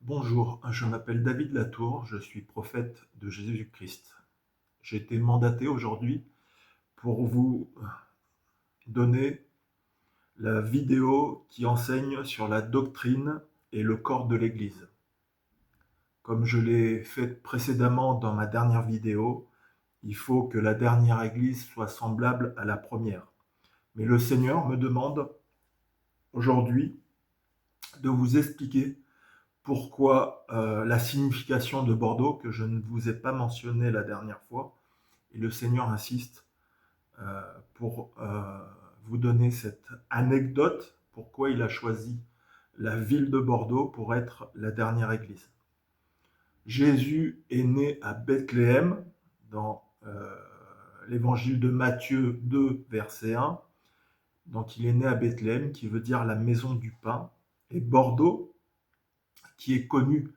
Bonjour, je m'appelle David Latour, je suis prophète de Jésus-Christ. J'ai été mandaté aujourd'hui pour vous donner la vidéo qui enseigne sur la doctrine et le corps de l'Église. Comme je l'ai fait précédemment dans ma dernière vidéo, il faut que la dernière Église soit semblable à la première. Mais le Seigneur me demande aujourd'hui de vous expliquer pourquoi la signification de Bordeaux, que je ne vous ai pas mentionné la dernière fois, et le Seigneur insiste euh, pour vous donner cette anecdote, pourquoi il a choisi la ville de Bordeaux pour être la dernière église. Jésus est né à Bethléem, dans l'évangile de Matthieu 2, verset 1. Donc il est né à Bethléem, qui veut dire la maison du pain. Et Bordeaux, qui est connu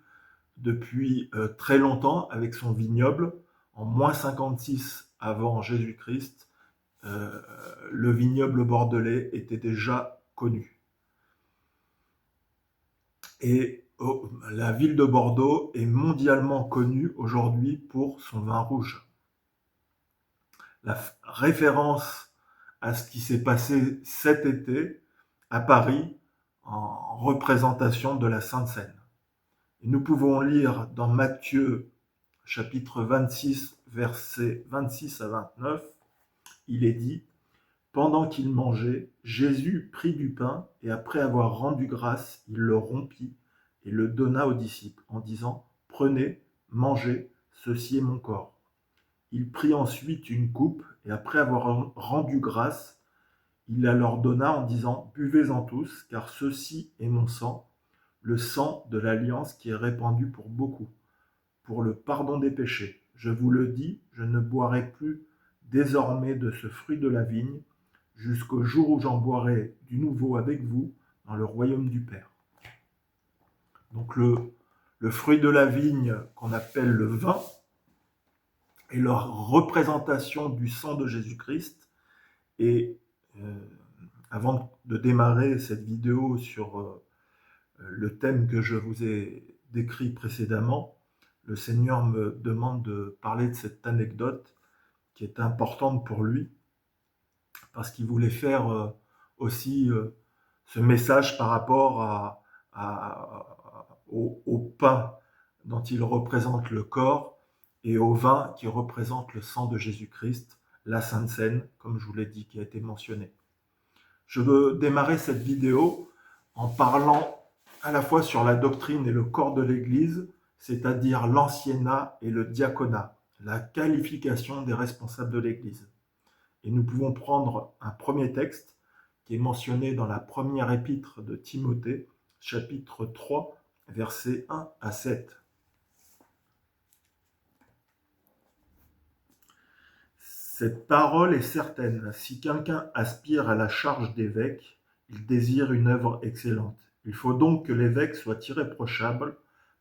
depuis très longtemps avec son vignoble, en moins 56 avant Jésus-Christ, le vignoble bordelais était déjà connu. Et la ville de Bordeaux est mondialement connue aujourd'hui pour son vin rouge. La référence à ce qui s'est passé cet été à Paris en représentation de la Sainte Seine. Et nous pouvons lire dans Matthieu chapitre 26, versets 26 à 29, il est dit: pendant qu'il mangeait, Jésus prit du pain et après avoir rendu grâce, il le rompit et le donna aux disciples en disant: prenez, mangez, ceci est mon corps. Il prit ensuite une coupe et après avoir rendu grâce, il la leur donna en disant: buvez-en tous, car ceci est mon sang, le sang de l'alliance qui est répandu pour beaucoup, pour le pardon des péchés. Je vous le dis, je ne boirai plus désormais de ce fruit de la vigne, jusqu'au jour où j'en boirai du nouveau avec vous dans le royaume du Père. Donc le fruit de la vigne qu'on appelle le vin est leur représentation du sang de Jésus-Christ. Et avant de démarrer cette vidéo sur le thème que je vous ai décrit précédemment, le Seigneur me demande de parler de cette anecdote qui est importante pour lui, parce qu'il voulait faire aussi ce message par rapport au pain dont il représente le corps et au vin qui représente le sang de Jésus-Christ, la Sainte Seine, comme je vous l'ai dit, qui a été mentionné. Je veux démarrer cette vidéo en parlant à la fois sur la doctrine et le corps de l'Église, c'est-à-dire l'anciennat et le diaconat, la qualification des responsables de l'Église. Et nous pouvons prendre un premier texte qui est mentionné dans la première épître de Timothée, chapitre 3, versets 1 à 7. Cette parole est certaine: si quelqu'un aspire à la charge d'évêque, il désire une œuvre excellente. Il faut donc que l'évêque soit irréprochable,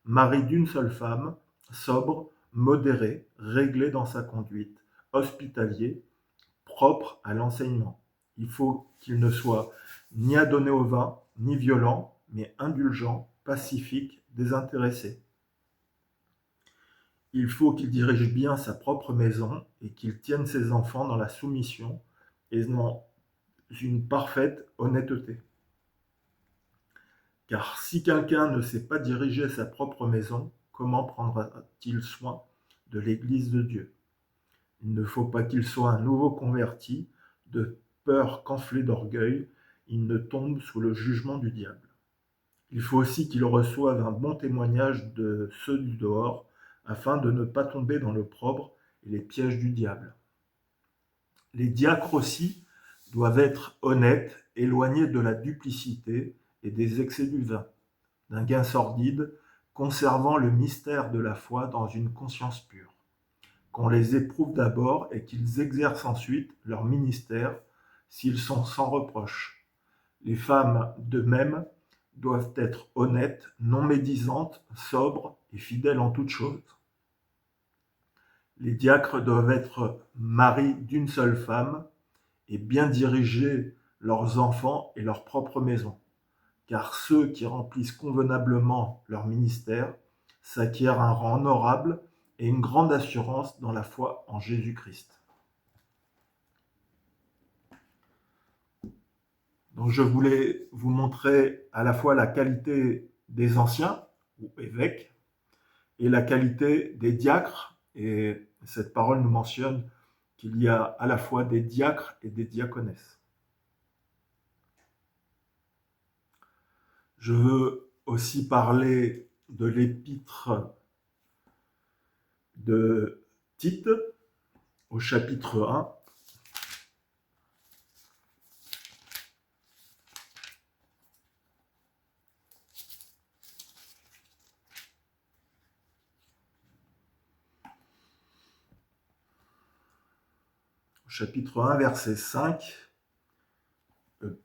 mari d'une seule femme, sobre, modéré, réglé dans sa conduite, hospitalier, propre à l'enseignement. Il faut qu'il ne soit ni adonné au vin, ni violent, mais indulgent, pacifique, désintéressé. Il faut qu'il dirige bien sa propre maison et qu'il tienne ses enfants dans la soumission et dans une parfaite honnêteté. Car si quelqu'un ne sait pas diriger sa propre maison, comment prendra-t-il soin de l'Église de Dieu? Il ne faut pas qu'il soit un nouveau converti, de peur qu'enflé d'orgueil, il ne tombe sous le jugement du diable. Il faut aussi qu'il reçoive un bon témoignage de ceux du dehors, afin de ne pas tomber dans l'opprobre et les pièges du diable. Les diacres aussi doivent être honnêtes, éloignés de la duplicité et des excès du vin, d'un gain sordide, conservant le mystère de la foi dans une conscience pure. Qu'on les éprouve d'abord et qu'ils exercent ensuite leur ministère s'ils sont sans reproche. Les femmes, de même, doivent être honnêtes, non médisantes, sobres et fidèles en toutes choses. Les diacres doivent être maris d'une seule femme et bien diriger leurs enfants et leur propre maison, car ceux qui remplissent convenablement leur ministère s'acquièrent un rang honorable et une grande assurance dans la foi en Jésus-Christ. Donc je voulais vous montrer à la fois la qualité des anciens, ou évêques, et la qualité des diacres. Et cette parole nous mentionne qu'il y a à la fois des diacres et des diaconesses. Je veux aussi parler de l'épître de Tite au chapitre 1. Chapitre 1, verset 5,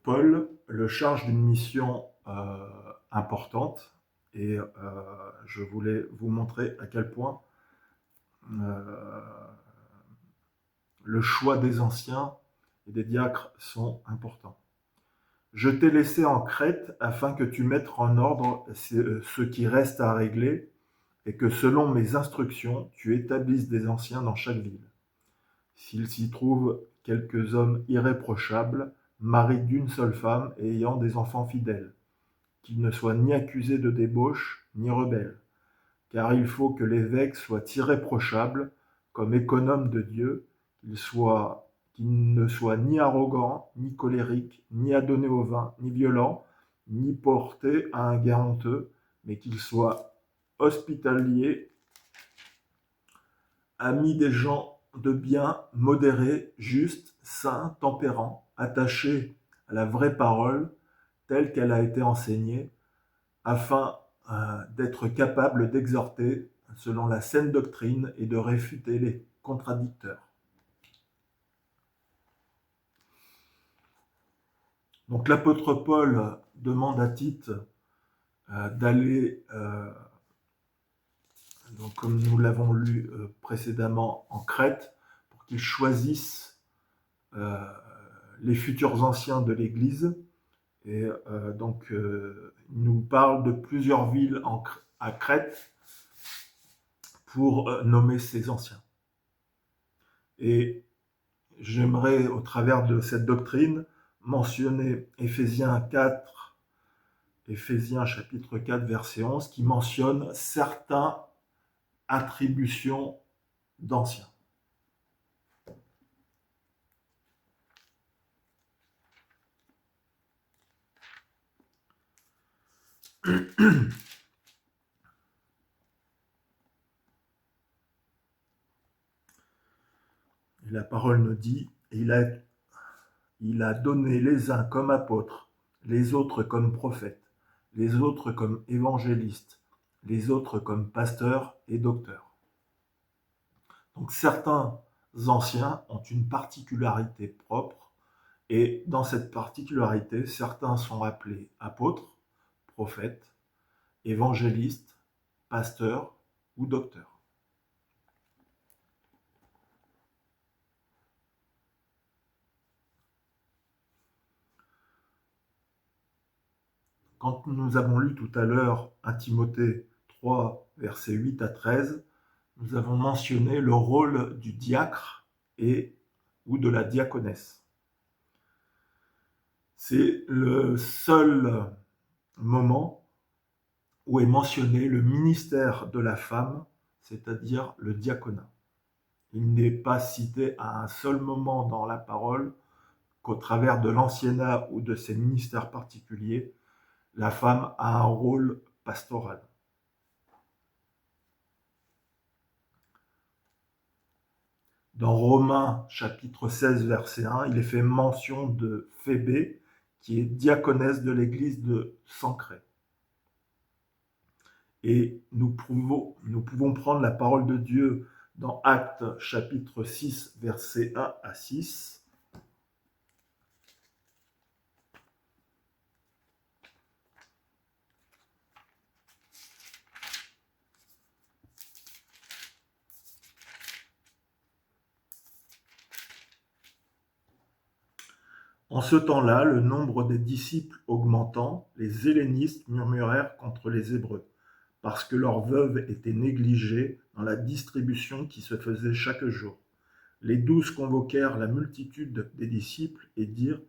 Paul le charge d'une mission importante et je voulais vous montrer à quel point le choix des anciens et des diacres sont importants. Je t'ai laissé en Crète afin que tu mettes en ordre ce qui reste à régler et que selon mes instructions, tu établisses des anciens dans chaque ville. S'il s'y trouve quelques hommes irréprochables, maris d'une seule femme et ayant des enfants fidèles, qu'ils ne soient ni accusés de débauche, ni rebelles, car il faut que l'évêque soit irréprochable, comme économe de Dieu, qu'il ne soit ni arrogant, ni colérique, ni adonné au vin, ni violent, ni porté à un gain honteux, mais qu'il soit hospitalier, ami des gens de bien, modéré, juste, saint, tempérant, attaché à la vraie parole telle qu'elle a été enseignée, afin d'être capable d'exhorter selon la saine doctrine et de réfuter les contradicteurs. Donc l'apôtre Paul demande à Tite d'aller, donc comme nous l'avons lu précédemment, en Crète, pour qu'il choisisse les futurs anciens de l'Église. Et donc il nous parle de plusieurs villes à Crète pour nommer ces anciens. Et j'aimerais, au travers de cette doctrine, mentionner Éphésiens chapitre 4, verset 11, qui mentionne certaines attributions d'anciens. Et la parole nous dit, il a donné les uns comme apôtres, les autres comme prophètes, les autres comme évangélistes, les autres comme pasteurs et docteurs. Donc certains anciens ont une particularité propre, et dans cette particularité, certains sont appelés apôtres, prophètes, évangélistes, pasteurs ou docteurs. Quand nous avons lu tout à l'heure 1 Timothée 3, versets 8 à 13, nous avons mentionné le rôle du diacre ou de la diaconesse. C'est le seul moment où est mentionné le ministère de la femme, c'est-à-dire le diaconat. Il n'est pas cité à un seul moment dans la parole qu'au travers de l'anciennat ou de ses ministères particuliers, la femme a un rôle pastoral. Dans Romains chapitre 16, verset 1, il est fait mention de Phébé, qui est diaconesse de l'église de Sancré. Et nous pouvons prendre la parole de Dieu dans Actes chapitre 6, versets 1 à 6. En ce temps-là, le nombre des disciples augmentant, les hellénistes murmurèrent contre les Hébreux, parce que leurs veuves étaient négligées dans la distribution qui se faisait chaque jour. Les 12 convoquèrent la multitude des disciples et dirent :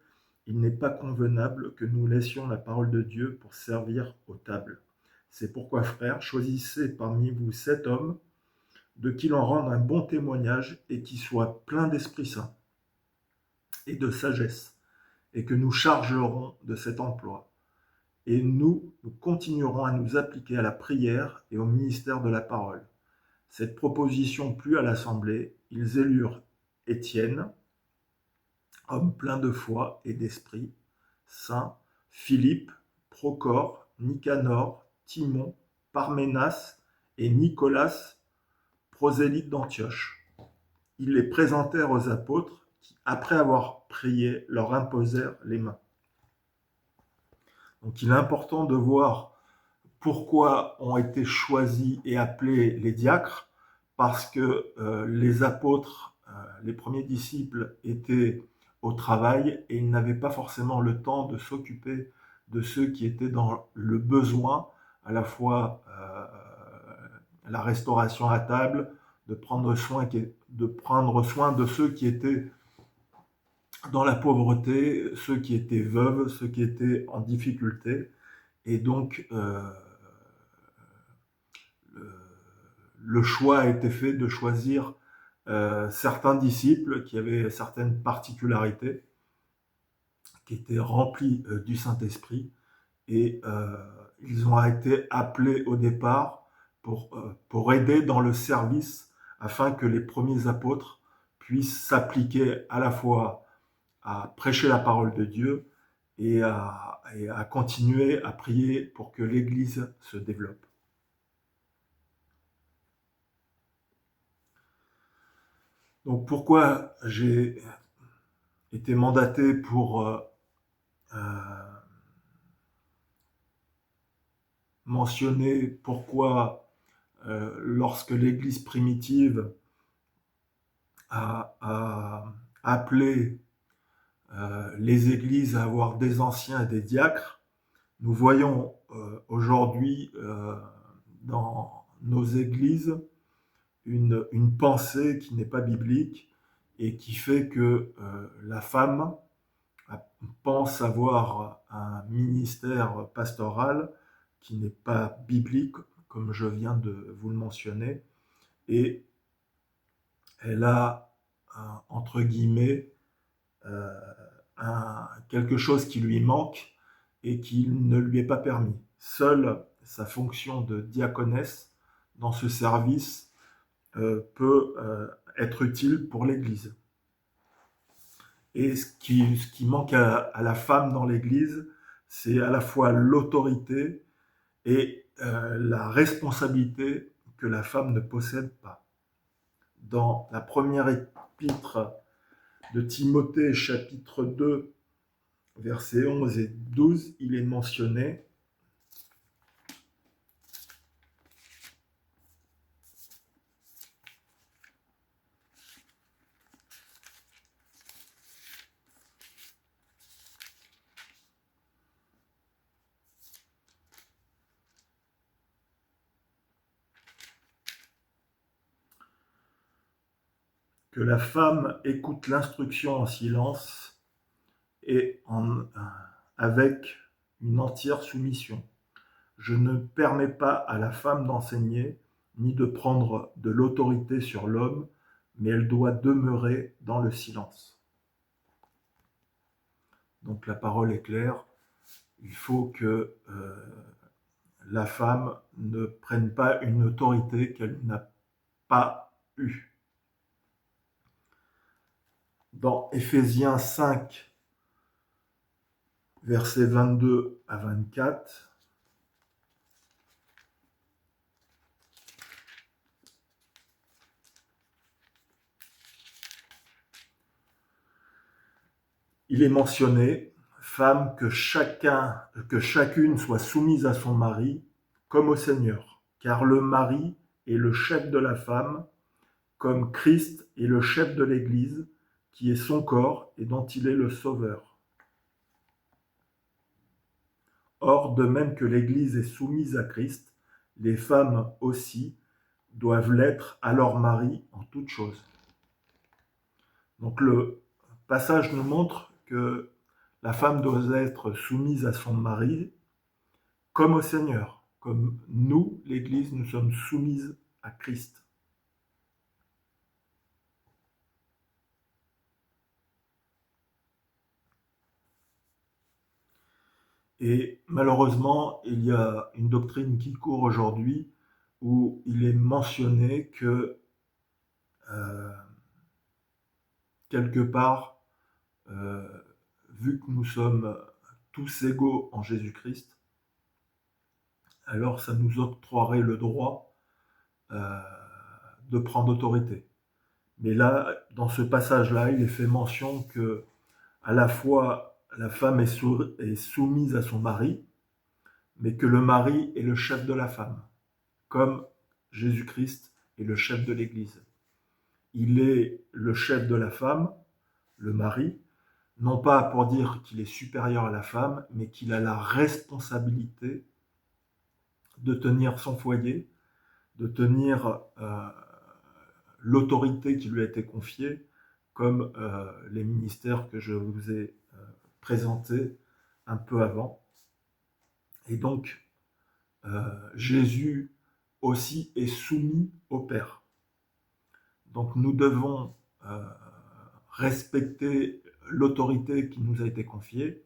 il n'est pas convenable que nous laissions la parole de Dieu pour servir aux tables. C'est pourquoi, frères, choisissez parmi vous 7 hommes de qui l'on rende un bon témoignage et qui soient pleins d'Esprit Saint et de sagesse, et que nous chargerons de cet emploi. Et nous continuerons à nous appliquer à la prière et au ministère de la parole. Cette proposition plut à l'assemblée. Ils élurent Étienne, homme plein de foi et d'esprit saint, Philippe, Procore, Nicanor, Timon, Parménas et Nicolas, prosélyte d'Antioche. Ils les présentèrent aux apôtres qui, après avoir prié, leur imposèrent les mains. Donc il est important de voir pourquoi ont été choisis et appelés les diacres, parce que les apôtres, les premiers disciples, étaient au travail et ils n'avaient pas forcément le temps de s'occuper de ceux qui étaient dans le besoin, à la fois la restauration à table, de prendre soin de ceux qui étaient dans la pauvreté, ceux qui étaient veuves, ceux qui étaient en difficulté. Et donc, le choix a été fait de choisir certains disciples qui avaient certaines particularités, qui étaient remplis du Saint-Esprit, et ils ont été appelés au départ pour aider dans le service, afin que les premiers apôtres puissent s'appliquer à la fois à prêcher la parole de Dieu et à continuer à prier pour que l'Église se développe. Donc pourquoi j'ai été mandaté pour mentionner pourquoi lorsque l'Église primitive a appelé les églises à avoir des anciens et des diacres, nous voyons aujourd'hui dans nos églises une pensée qui n'est pas biblique et qui fait que la femme pense avoir un ministère pastoral qui n'est pas biblique, comme je viens de vous le mentionner, et elle a, entre guillemets, quelque chose qui lui manque et qui ne lui est pas permis. Seule sa fonction de diaconesse dans ce service peut être utile pour l'Église. Et ce qui manque à la femme dans l'Église, c'est à la fois l'autorité et la responsabilité que la femme ne possède pas. Dans la première épître de Timothée, chapitre 2, versets 11 et 12, il est mentionné : que la femme écoute l'instruction en silence et avec une entière soumission. Je ne permets pas à la femme d'enseigner, ni de prendre de l'autorité sur l'homme, mais elle doit demeurer dans le silence. Donc la parole est claire, il faut que la femme ne prenne pas une autorité qu'elle n'a pas eue. Dans Éphésiens 5, versets 22 à 24, il est mentionné : femme, que chacune soit soumise à son mari, comme au Seigneur, car le mari est le chef de la femme, comme Christ est le chef de l'Église, qui est son corps et dont il est le sauveur. Or, de même que l'Église est soumise à Christ, les femmes aussi doivent l'être à leur mari en toutes choses. Donc le passage nous montre que la femme doit être soumise à son mari comme au Seigneur, comme nous, l'Église, nous sommes soumises à Christ. Et malheureusement, il y a une doctrine qui court aujourd'hui où il est mentionné que euh, quelque part, euh, vu que nous sommes tous égaux en Jésus-Christ, alors ça nous octroierait le droit de prendre autorité. Mais là, dans ce passage-là, il est fait mention que à la fois la femme est soumise à son mari, mais que le mari est le chef de la femme, comme Jésus-Christ est le chef de l'Église. Il est le chef de la femme, le mari, non pas pour dire qu'il est supérieur à la femme, mais qu'il a la responsabilité de tenir son foyer, de tenir l'autorité qui lui a été confiée, comme les ministères que je vous ai présentés un peu avant. Et donc, Jésus aussi est soumis au Père. Donc nous devons respecter l'autorité qui nous a été confiée.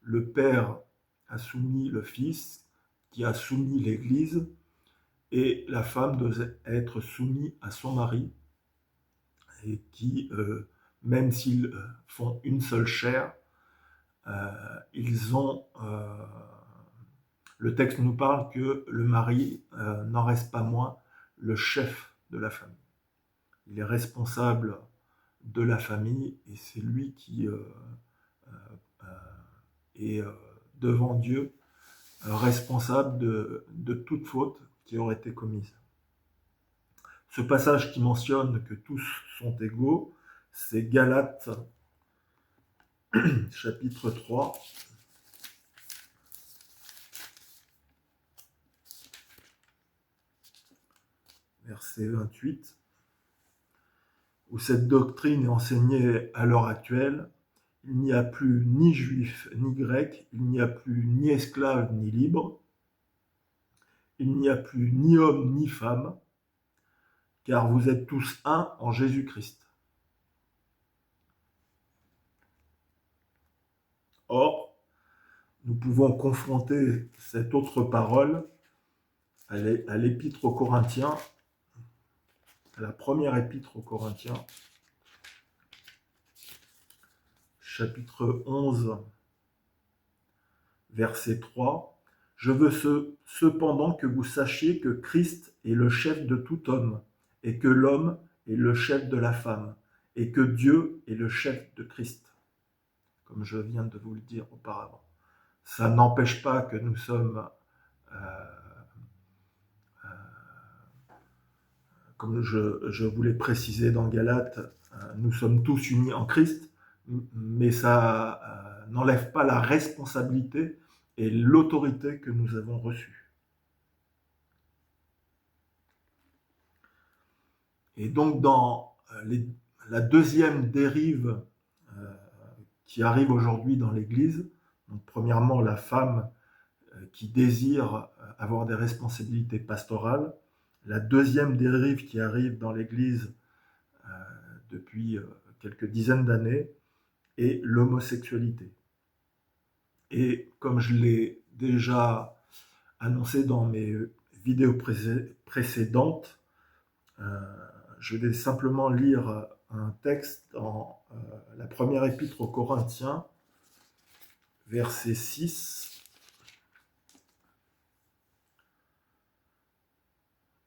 Le Père a soumis le Fils, qui a soumis l'Église, et la femme doit être soumise à son mari, et qui, même s'ils font une seule chair, ils ont... le texte nous parle que le mari n'en reste pas moins le chef de la famille. Il est responsable de la famille et c'est lui qui est devant Dieu responsable de toute faute qui aurait été commise. Ce passage qui mentionne que tous sont égaux, c'est Galates chapitre 3, verset 28, où cette doctrine est enseignée à l'heure actuelle. Il n'y a plus ni juif ni grec, il n'y a plus ni esclave ni libre, il n'y a plus ni homme ni femme, car vous êtes tous un en Jésus-Christ. Or, nous pouvons confronter cette autre parole à l'épître aux Corinthiens, à la première épître aux Corinthiens, chapitre 11, verset 3. « Je veux cependant que vous sachiez que Christ est le chef de tout homme, et que l'homme est le chef de la femme, et que Dieu est le chef de Christ. » Comme je viens de vous le dire auparavant. Ça n'empêche pas que nous sommes, comme je vous l'ai précisé dans Galates, nous sommes tous unis en Christ, mais ça n'enlève pas la responsabilité et l'autorité que nous avons reçue. Et donc dans la deuxième dérive qui arrive aujourd'hui dans l'Église, donc premièrement la femme qui désire avoir des responsabilités pastorales, la deuxième dérive qui arrive dans l'Église depuis quelques dizaines d'années est l'homosexualité. Et comme je l'ai déjà annoncé dans mes vidéos précédentes, je vais simplement lire un texte dans la première épître aux Corinthiens, verset 6,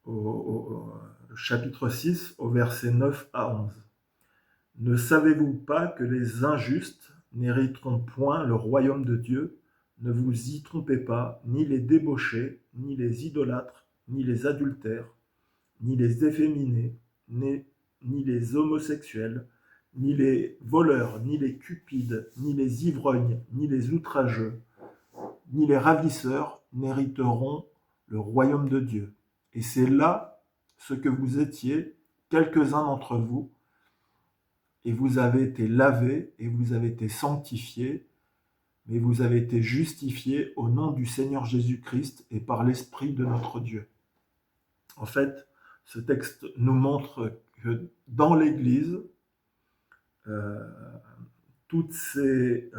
au chapitre 6, au verset 9 à 11. « Ne savez-vous pas que les injustes n'hériteront point le royaume de Dieu ? Ne vous y trompez pas, ni les débauchés, ni les idolâtres, ni les adultères, ni les efféminés, ni les homosexuels, ni les voleurs, ni les cupides, ni les ivrognes, ni les outrageux, ni les ravisseurs n'hériteront le royaume de Dieu. Et c'est là ce que vous étiez, quelques-uns d'entre vous, et vous avez été lavés, et vous avez été sanctifiés, mais vous avez été justifiés au nom du Seigneur Jésus-Christ et par l'Esprit de notre Dieu. En fait, ce texte nous montre que dans l'Église, toutes ces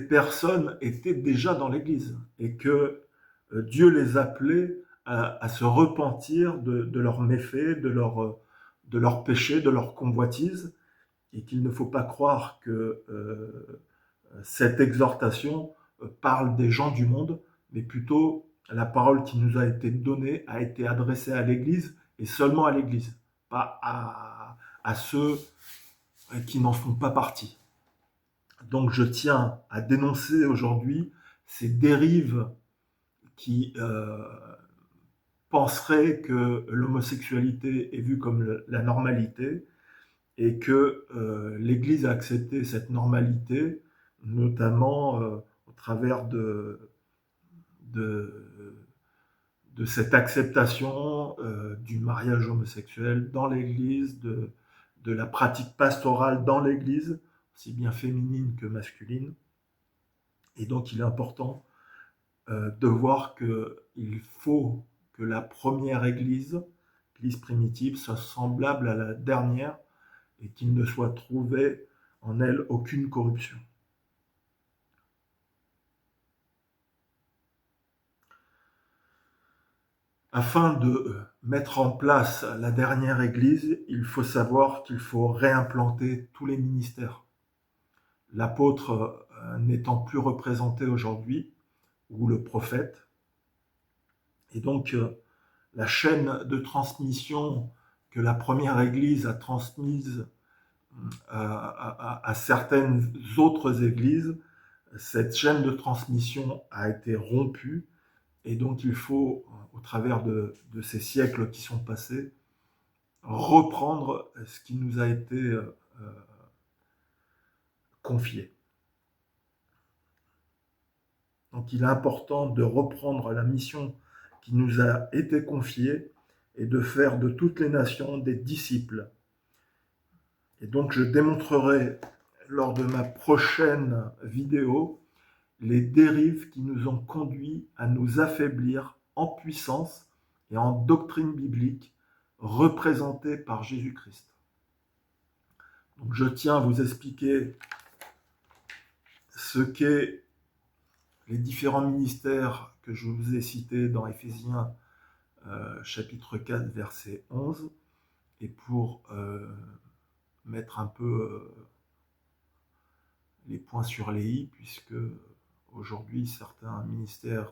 personnes étaient déjà dans l'Église et que Dieu les appelait à se repentir de leurs méfaits, de leurs péchés, de leurs convoitises, et qu'il ne faut pas croire que cette exhortation parle des gens du monde, mais plutôt la parole qui nous a été donnée a été adressée à l'Église et seulement à l'Église, pas à ceux qui n'en font pas partie. Donc je tiens à dénoncer aujourd'hui ces dérives qui penseraient que l'homosexualité est vue comme la normalité et que l'Église a accepté cette normalité, notamment au travers de cette acceptation du mariage homosexuel dans l'Église, de la pratique pastorale dans l'Église, aussi bien féminine que masculine. Et donc il est important de voir qu'il faut que la première Église, l'Église primitive, soit semblable à la dernière et qu'il ne soit trouvé en elle aucune corruption. Afin de mettre en place la dernière Église, il faut savoir qu'il faut réimplanter tous les ministères. L'apôtre n'étant plus représenté aujourd'hui, ou le prophète, et donc la chaîne de transmission que la première Église a transmise à certaines autres églises, cette chaîne de transmission a été rompue, et donc il faut, au travers de ces siècles qui sont passés, reprendre ce qui nous a été confié. Donc il est important de reprendre la mission qui nous a été confiée et de faire de toutes les nations des disciples. Et donc je démontrerai lors de ma prochaine vidéo les dérives qui nous ont conduits à nous affaiblir en puissance et en doctrine biblique représentée par Jésus-Christ. Donc je tiens à vous expliquer ce qu'est les différents ministères que je vous ai cités dans Éphésiens chapitre 4, verset 11, et pour mettre un peu les points sur les i, puisque aujourd'hui certains ministères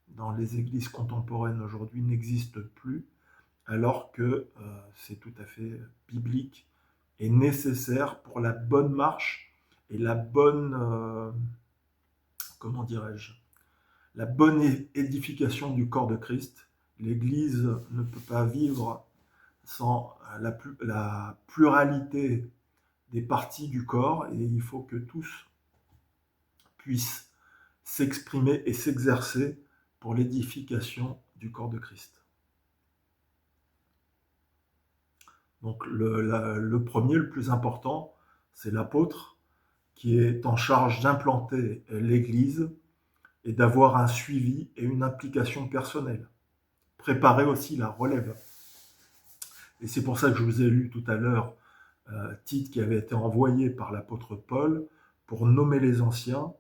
dans les églises contemporaines aujourd'hui n'existent plus, alors que c'est tout à fait biblique et nécessaire pour la bonne marche et la bonne, comment dirais-je, la bonne édification du corps de Christ. L'Église ne peut pas vivre sans la pluralité des parties du corps, et il faut que tous puissent s'exprimer et s'exercer pour l'édification du corps de Christ. Donc le premier, le plus important, c'est l'apôtre qui est en charge d'implanter l'Église et d'avoir un suivi et une implication personnelle. Préparer aussi la relève. Et c'est pour ça que je vous ai lu tout à l'heure Tite qui avait été envoyé par l'apôtre Paul pour nommer les anciens.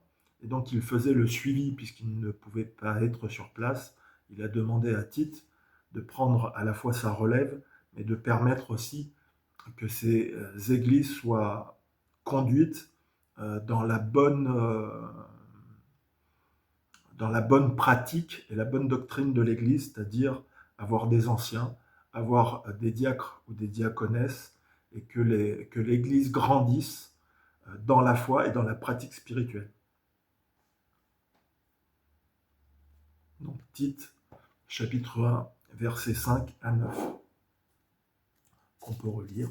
Et donc il faisait le suivi puisqu'il ne pouvait pas être sur place. Il a demandé à Tite de prendre à la fois sa relève, mais de permettre aussi que ces églises soient conduites dans la bonne pratique et la bonne doctrine de l'Église, c'est-à-dire avoir des anciens, avoir des diacres ou des diaconesses, et que l'Église grandisse dans la foi et dans la pratique spirituelle. Donc Tite, chapitre 1, versets 5 à 9, qu'on peut relire.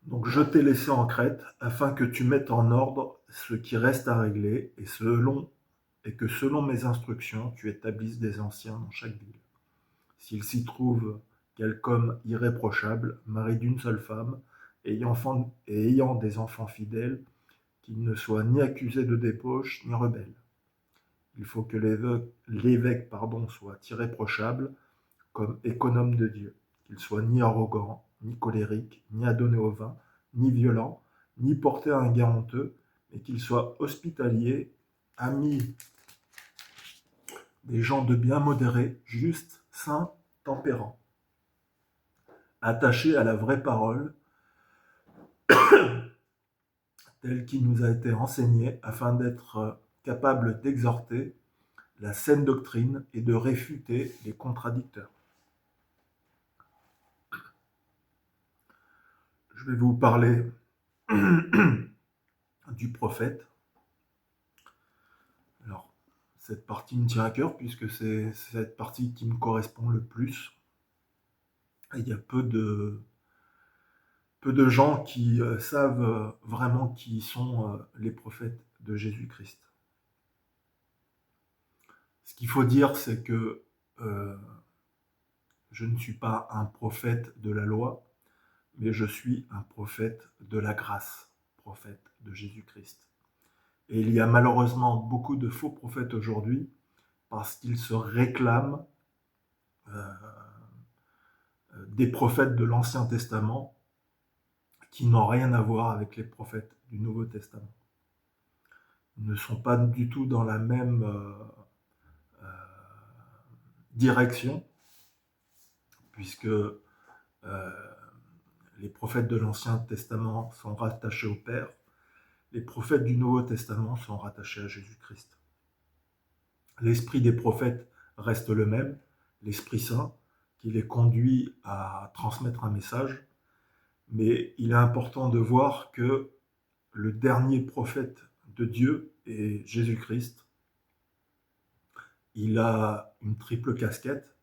Donc je t'ai laissé en Crète afin que tu mettes en ordre ce qui reste à régler et que selon mes instructions, tu établisses des anciens dans chaque ville. S'il s'y trouve quelque homme irréprochable, mari d'une seule femme, ayant des enfants fidèles, qu'il ne soit ni accusé de débauche ni rebelle. Il faut que l'évêque soit irréprochable comme économe de Dieu, qu'il soit ni arrogant, ni colérique, ni adonné au vin, ni violent, ni porté à un gain honteux, mais qu'il soit hospitalier, ami des gens de bien modérés, justes, saints, tempérants, attachés à la vraie parole, telle qui nous a été enseignée, afin d'être capable d'exhorter la saine doctrine et de réfuter les contradicteurs. Je vais vous parler du prophète. Alors, cette partie me tient à cœur puisque c'est cette partie qui me correspond le plus. Et il y a peu de gens qui savent vraiment qui sont les prophètes de Jésus-Christ. Ce qu'il faut dire, c'est que je ne suis pas un prophète de la loi, mais je suis un prophète de la grâce, prophète de Jésus-Christ. Et il y a malheureusement beaucoup de faux prophètes aujourd'hui parce qu'ils se réclament des prophètes de l'Ancien Testament qui n'ont rien à voir avec les prophètes du Nouveau Testament. Ils ne sont pas du tout dans la même direction, puisque les prophètes de l'Ancien Testament sont rattachés au Père, les prophètes du Nouveau Testament sont rattachés à Jésus-Christ. L'esprit des prophètes reste le même, l'Esprit Saint, qui les conduit à transmettre un message, mais il est important de voir que le dernier prophète de Dieu est Jésus-Christ. Il a une triple casquette,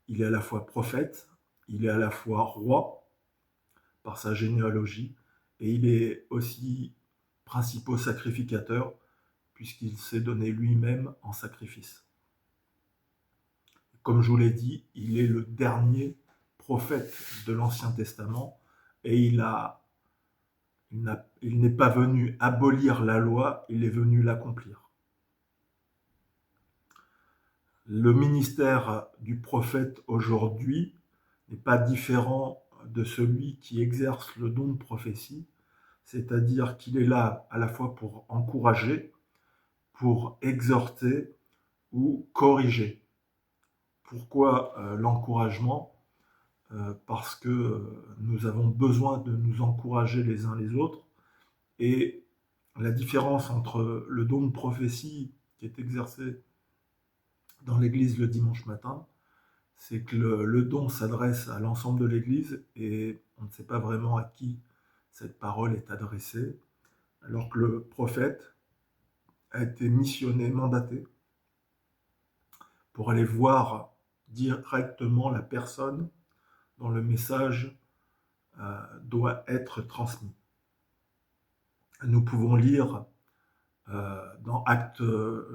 il est à la fois prophète, il est à la fois roi par sa généalogie, et il est aussi principal sacrificateur, puisqu'il s'est donné lui-même en sacrifice. Comme je vous l'ai dit, il est le dernier prophète de l'Ancien Testament, et il n'est pas venu abolir la loi, il est venu l'accomplir. Le ministère du prophète aujourd'hui n'est pas différent de celui qui exerce le don de prophétie, c'est-à-dire qu'il est là à la fois pour encourager, pour exhorter ou corriger. Pourquoi l'encouragement ? Parce que nous avons besoin de nous encourager les uns les autres, et la différence entre le don de prophétie qui est exercé dans l'église le dimanche matin, c'est que le don s'adresse à l'ensemble de l'église et on ne sait pas vraiment à qui cette parole est adressée, alors que le prophète a été missionné, mandaté, pour aller voir directement la personne dont le message doit être transmis. Nous pouvons lire dans Actes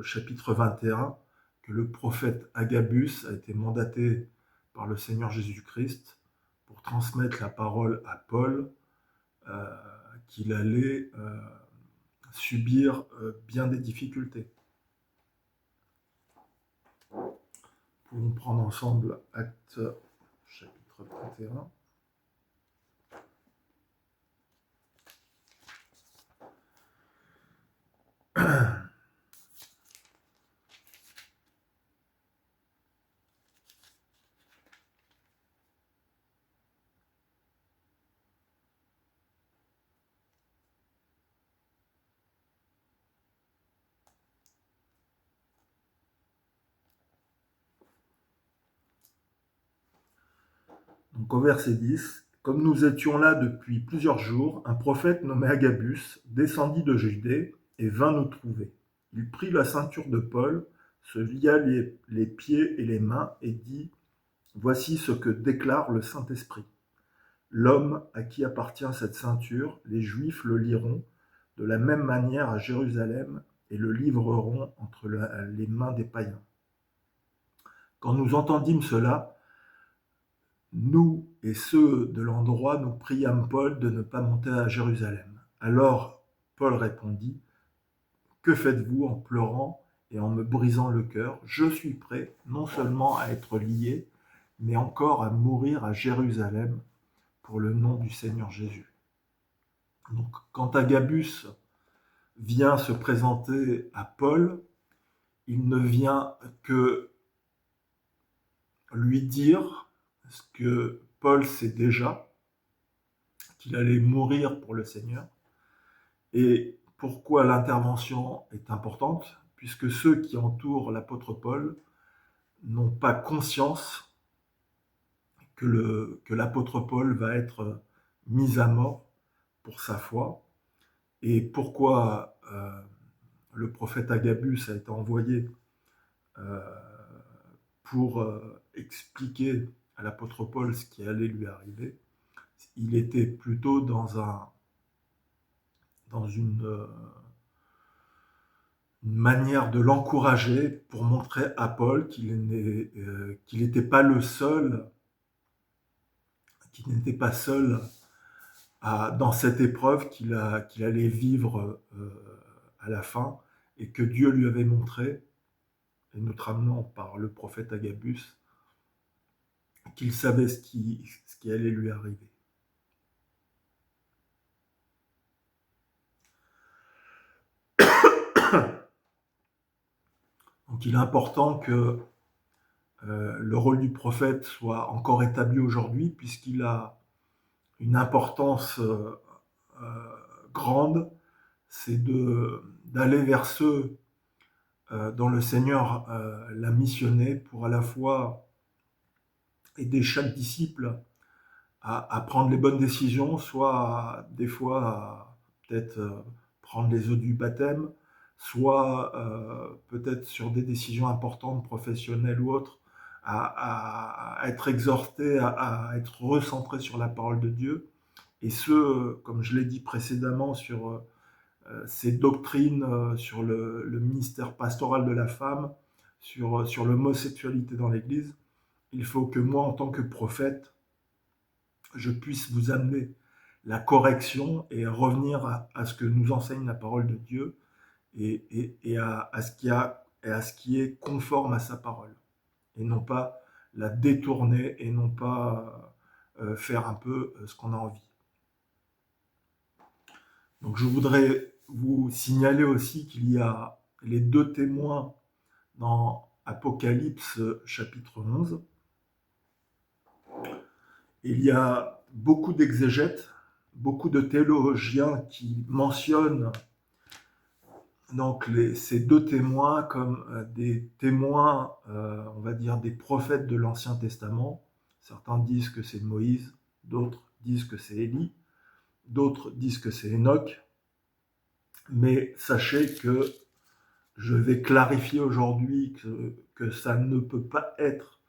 chapitre 21 que le prophète Agabus a été mandaté par le Seigneur Jésus-Christ pour transmettre la parole à Paul, qu'il allait subir bien des difficultés. Nous pouvons prendre ensemble Actes chapitre 31. Donc au verset 10, « Comme nous étions là depuis plusieurs jours, un prophète nommé Agabus descendit de Judée et vint nous trouver. Il prit la ceinture de Paul, se lia les pieds et les mains et dit « Voici ce que déclare le Saint-Esprit. l'homme à qui appartient cette ceinture, les Juifs le liront de la même manière à Jérusalem et le livreront entre les mains des païens. Quand nous entendîmes cela, nous et ceux de l'endroit, nous priâmes Paul de ne pas monter à Jérusalem. Alors Paul répondit, « Que faites-vous en pleurant et en me brisant le cœur? Je suis prêt non seulement à être lié, mais encore à mourir à Jérusalem pour le nom du Seigneur Jésus. » Donc, quand Agabus vient se présenter à Paul, il ne vient que lui dire ce que Paul sait déjà, qu'il allait mourir pour le Seigneur. Et pourquoi l'intervention est importante? Puisque ceux qui entourent l'apôtre Paul n'ont pas conscience que l'apôtre Paul va être mis à mort pour sa foi. Et pourquoi le prophète Agabus a été envoyé pour expliquer à l'apôtre Paul ce qui allait lui arriver. Il était plutôt dans une manière de l'encourager pour montrer à Paul qu'il n'était pas le seul, qu'il n'était pas seul dans cette épreuve qu'il allait vivre à la fin, et que Dieu lui avait montré, et notamment par le prophète Agabus, qu'il savait ce qui allait lui arriver. Donc il est important que le rôle du prophète soit encore établi aujourd'hui, puisqu'il a une importance grande, c'est d'aller vers ceux dont le Seigneur l'a missionné pour à la fois aider chaque disciple à prendre les bonnes décisions, soit des fois peut-être prendre les eaux du baptême, soit peut-être sur des décisions importantes, professionnelles ou autres, à être exhorté, à être recentré sur la parole de Dieu. Et ce, comme je l'ai dit précédemment, sur ces doctrines, sur le ministère pastoral de la femme, sur l'homosexualité dans l'Église. Il faut que moi, en tant que prophète, je puisse vous amener la correction et revenir à ce que nous enseigne la parole de Dieu et à ce qui est conforme à sa parole, et non pas la détourner et non pas faire un peu ce qu'on a envie. Donc je voudrais vous signaler aussi qu'il y a les deux témoins dans Apocalypse chapitre 11. Il y a beaucoup d'exégètes, beaucoup de théologiens qui mentionnent donc ces deux témoins comme des témoins, on va dire des prophètes de l'Ancien Testament. Certains disent que c'est Moïse, d'autres disent que c'est Élie, d'autres disent que c'est Enoch. Mais sachez que je vais clarifier aujourd'hui que ça ne peut pas être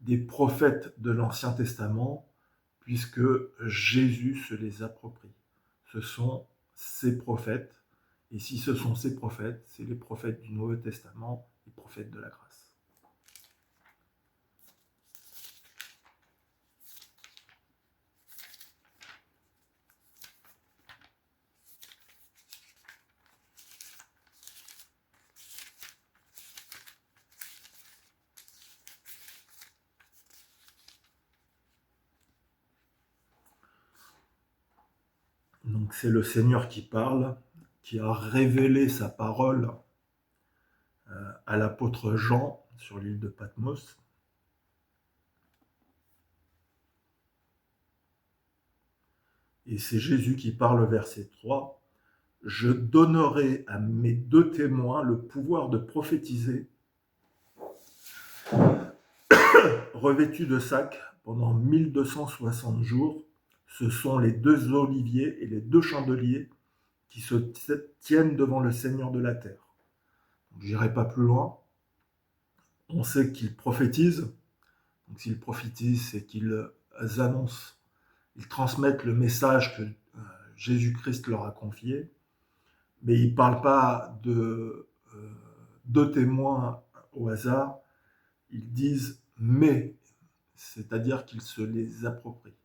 des prophètes de l'Ancien Testament, puisque Jésus se les approprie. Ce sont ces prophètes, et si ce sont ces prophètes, c'est les prophètes du Nouveau Testament, les prophètes de la grâce. Donc c'est le Seigneur qui parle, qui a révélé sa parole à l'apôtre Jean sur l'île de Patmos. Et c'est Jésus qui parle au verset 3. « Je donnerai à mes deux témoins le pouvoir de prophétiser, revêtus de sacs pendant 1260 jours. Ce sont les deux oliviers et les deux chandeliers qui se tiennent devant le Seigneur de la terre. » Je n'irai pas plus loin. On sait qu'ils prophétisent. Donc s'ils prophétisent, c'est qu'ils annoncent ils transmettent le message que Jésus-Christ leur a confié, mais ils ne parlent pas de deux témoins au hasard, ils disent « mais », c'est-à-dire qu'ils se les approprient.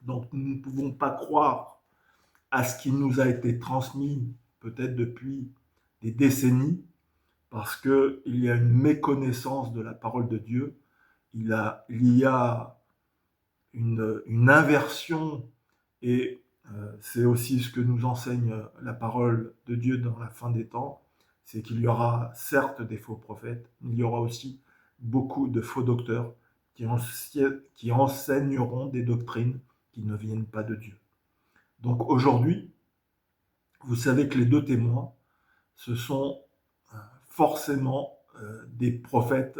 Donc nous ne pouvons pas croire à ce qui nous a été transmis peut-être depuis des décennies, parce qu'il y a une méconnaissance de la parole de Dieu, il y a une inversion, et c'est aussi ce que nous enseigne la parole de Dieu dans la fin des temps, c'est qu'il y aura certes des faux prophètes, mais il y aura aussi beaucoup de faux docteurs qui enseigneront des doctrines qui ne viennent pas de Dieu. Donc aujourd'hui, vous savez que les deux témoins, ce sont forcément des prophètes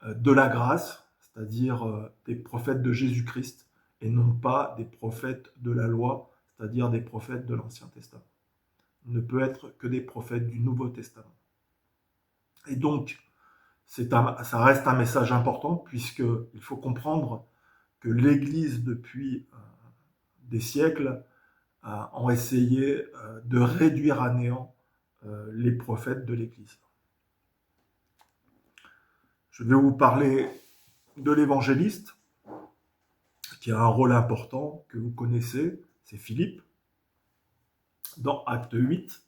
de la grâce, c'est-à-dire des prophètes de Jésus-Christ, et non pas des prophètes de la loi, c'est-à-dire des prophètes de l'Ancien Testament. Il ne peut être que des prophètes du Nouveau Testament. Et donc, ça reste un message important, puisqu'il faut comprendre que l'Église, depuis des siècles, ont essayé de réduire à néant les prophètes de l'Église. Je vais vous parler de l'évangéliste, qui a un rôle important que vous connaissez, c'est Philippe, dans Acte 8.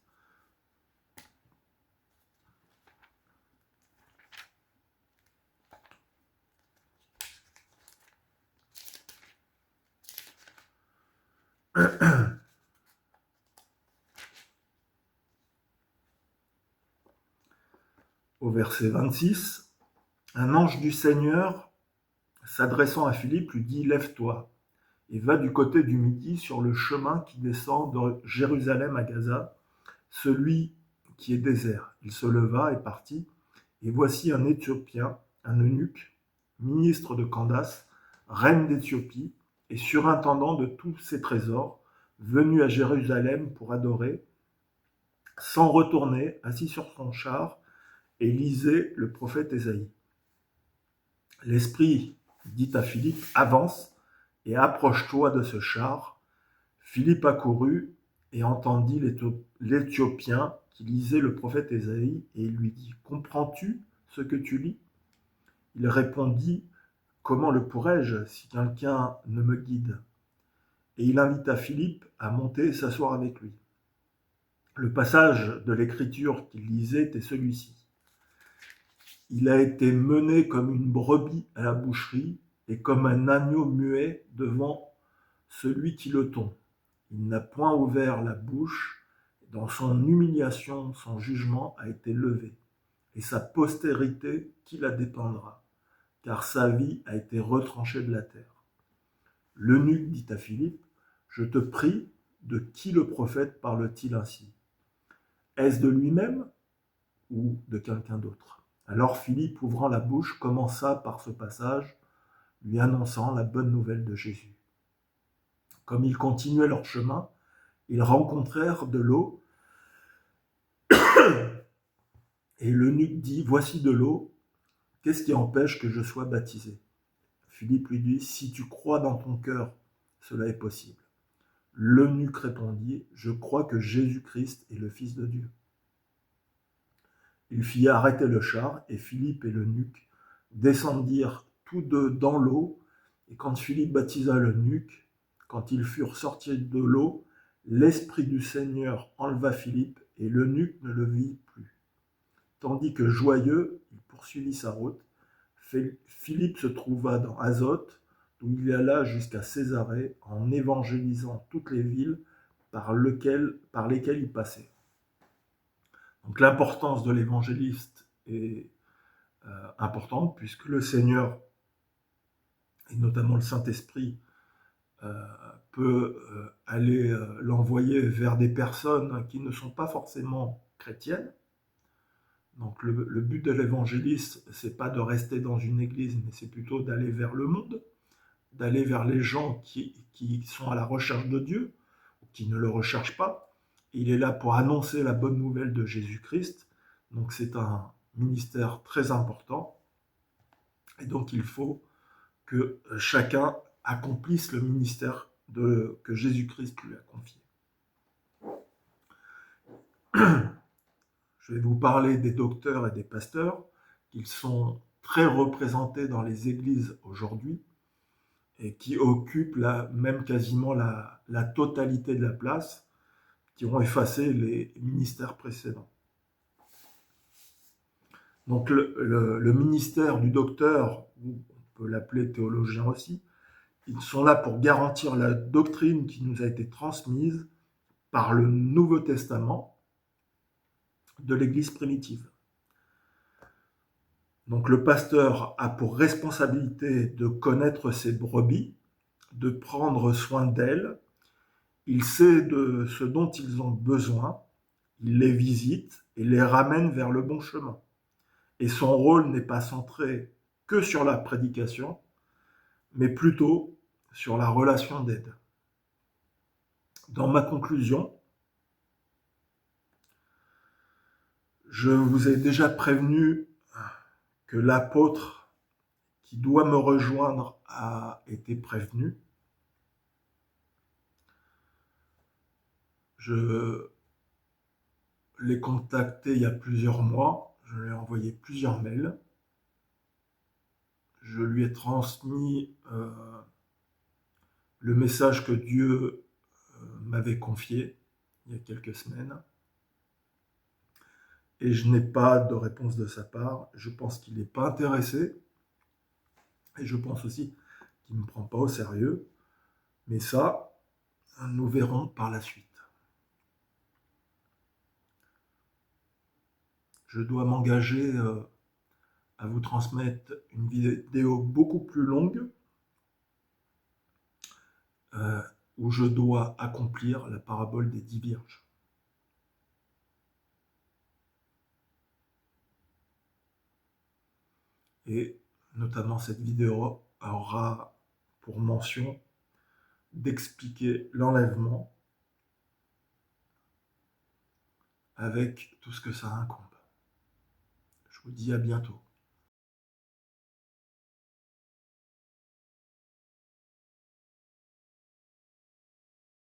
Au verset 26, un ange du Seigneur, s'adressant à Philippe, lui dit « Lève-toi et va du côté du Midi sur le chemin qui descend de Jérusalem à Gaza, celui qui est désert. » Il se leva et partit, et voici un Éthiopien, un eunuque, ministre de Candace, reine d'Éthiopie, et surintendant de tous ses trésors, venu à Jérusalem pour adorer, s'en retourner, assis sur son char, et lisait le prophète Ésaïe. L'Esprit dit à Philippe, avance et approche-toi de ce char. Philippe accourut et entendit l'Éthiopien qui lisait le prophète Ésaïe, et il lui dit, comprends-tu ce que tu lis? Il répondit, comment le pourrais-je si quelqu'un ne me guide? Et il invita Philippe à monter et s'asseoir avec lui. Le passage de l'écriture qu'il lisait était celui-ci. Il a été mené comme une brebis à la boucherie et comme un agneau muet devant celui qui le tond. Il n'a point ouvert la bouche. Dans son humiliation, son jugement a été levé, et sa postérité qui la dépendra, car sa vie a été retranchée de la terre. L'eunuque dit à Philippe, je te prie, de qui le prophète parle-t-il ainsi? Est-ce de lui-même ou de quelqu'un d'autre? Alors Philippe, ouvrant la bouche, commença par ce passage, lui annonçant la bonne nouvelle de Jésus. Comme ils continuaient leur chemin, ils rencontrèrent de l'eau, et l'eunuque dit, voici de l'eau, qu'est-ce qui empêche que je sois baptisé? Philippe lui dit, si tu crois dans ton cœur, cela est possible. L'eunuque répondit, je crois que Jésus-Christ est le Fils de Dieu. Il fit arrêter le char, et Philippe et l'eunuque descendirent tous deux dans l'eau, et quand Philippe baptisa l'eunuque, quand ils furent sortis de l'eau, l'Esprit du Seigneur enleva Philippe, et l'eunuque ne le vit plus. Tandis que joyeux, il poursuivit sa route. Philippe se trouva dans Azote, d'où il alla jusqu'à Césarée, en évangélisant toutes les villes par lesquelles il passait. Donc l'importance de l'évangéliste est importante, puisque le Seigneur, et notamment le Saint-Esprit, peut aller l'envoyer vers des personnes qui ne sont pas forcément chrétiennes. Donc le but de l'évangéliste, c'est pas de rester dans une église, mais c'est plutôt d'aller vers le monde, d'aller vers les gens qui sont à la recherche de Dieu, ou qui ne le recherchent pas. Il est là pour annoncer la bonne nouvelle de Jésus-Christ. Donc c'est un ministère très important. Et donc il faut que chacun accomplisse le ministère que Jésus-Christ lui a confié. Je vais vous parler des docteurs et des pasteurs, qui sont très représentés dans les églises aujourd'hui et qui occupent même quasiment la totalité de la place, qui ont effacé les ministères précédents. Donc le ministère du docteur, ou on peut l'appeler théologien aussi, ils sont là pour garantir la doctrine qui nous a été transmise par le Nouveau Testament de l'Église primitive. Donc le pasteur a pour responsabilité de connaître ses brebis, de prendre soin d'elles. Il sait de ce dont ils ont besoin, il les visite et les ramène vers le bon chemin. Et son rôle n'est pas centré que sur la prédication, mais plutôt sur la relation d'aide. Dans ma conclusion, je vous ai déjà prévenu que l'apôtre qui doit me rejoindre a été prévenu. Je l'ai contacté il y a plusieurs mois, je lui ai envoyé plusieurs mails. Je lui ai transmis le message que Dieu m'avait confié il y a quelques semaines. Et je n'ai pas de réponse de sa part. Je pense qu'il n'est pas intéressé. Et je pense aussi qu'il ne me prend pas au sérieux. Mais ça, nous verrons par la suite. Je dois m'engager à vous transmettre une vidéo beaucoup plus longue où je dois accomplir la parabole des 10 vierges. Et notamment cette vidéo aura pour mention d'expliquer l'enlèvement avec tout ce que ça incombe. Je vous dis à bientôt.